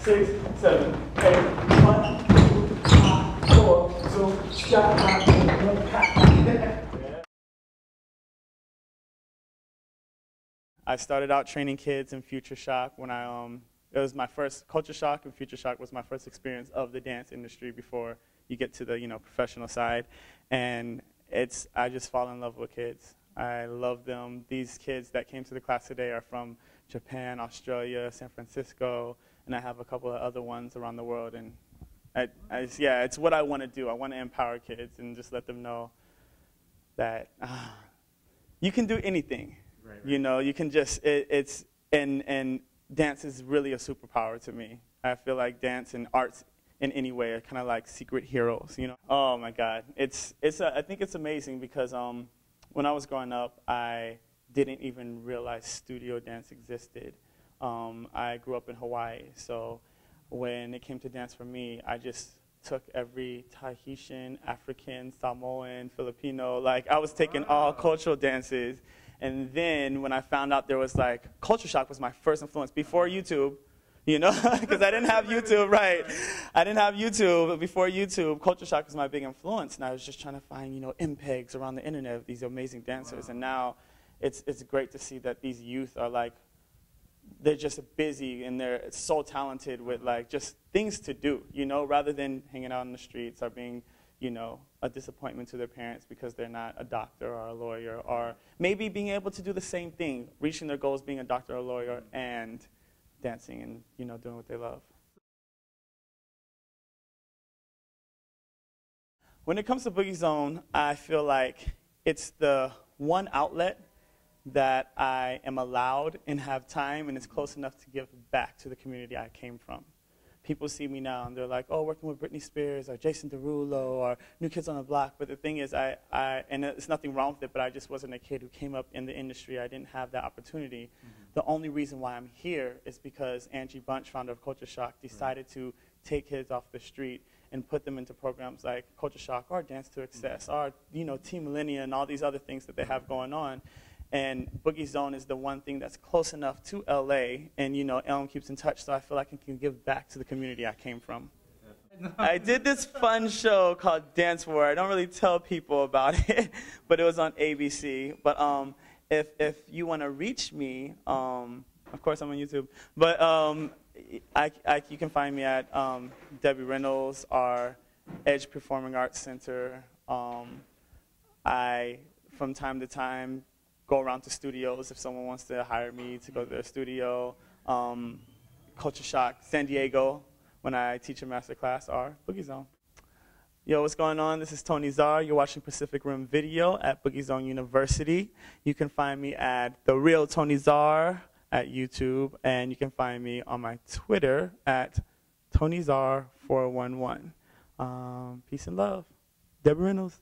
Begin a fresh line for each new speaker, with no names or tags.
6, 7, 8, 1, 2, 3, 4, zoom, I started out training kids in Future Shock when it was my first culture shock, and Future Shock was my first experience of the dance industry before you get to the professional side. And I just fall in love with kids. I love them. These kids that came to the class today are from Japan, Australia, San Francisco, and I have a couple of other ones around the world. And yeah, it's what I want to do. I want to empower kids and just let them know that you can do anything. Right. You can just, and dance is really a superpower to me. I feel like dance and arts in any way are kind of like secret heroes, Oh my God, I think it's amazing because when I was growing up, I didn't even realize studio dance existed. I grew up in Hawaii, so when it came to dance for me, I just took every Tahitian, African, Samoan, Filipino, like I was taking all cultural dances. And then when I found out there was Culture Shock was my first influence before YouTube, because I didn't have YouTube, right? I didn't have YouTube, but before YouTube, Culture Shock was my big influence. And I was just trying to find, MPEGs around the internet of these amazing dancers. And now it's great to see that these youth are they're just busy and they're so talented with just things to do, rather than hanging out in the streets or being a disappointment to their parents because they're not a doctor or a lawyer, or maybe being able to do the same thing, reaching their goals, being a doctor or a lawyer, and dancing and doing what they love. When it comes to Boogiezone, I feel like it's the one outlet that I am allowed and have time, and it's close enough to give back to the community I came from. People see me now and they're like, oh, working with Britney Spears or Jason DeRulo or New Kids on the Block. But the thing is, and there's nothing wrong with it, but I just wasn't a kid who came up in the industry. I didn't have that opportunity. Mm-hmm. The only reason why I'm here is because Angie Bunch, founder of Culture Shock, decided to take kids off the street and put them into programs like Culture Shock or Dance to Excess or Team Millennia and all these other things that they have going on. And Boogiezone is the one thing that's close enough to LA, and Elm keeps in touch, so I feel like I can give back to the community I came from. I did this fun show called Dance War. I don't really tell people about it, but it was on ABC. But if you want to reach me, of course I'm on YouTube, but you can find me at Debbie Reynolds, our Edge Performing Arts Center. I, from time to time, go around to studios if someone wants to hire me to go to their studio. Culture Shock San Diego, when I teach a master class, or Boogiezone. Yo, what's going on? This is Tony Czar. You're watching Pacific Rim Video at Boogiezone University. You can find me at The Real Tony Czar at YouTube, and you can find me on my Twitter at TonyZar411. Peace and love. Deborah Reynolds.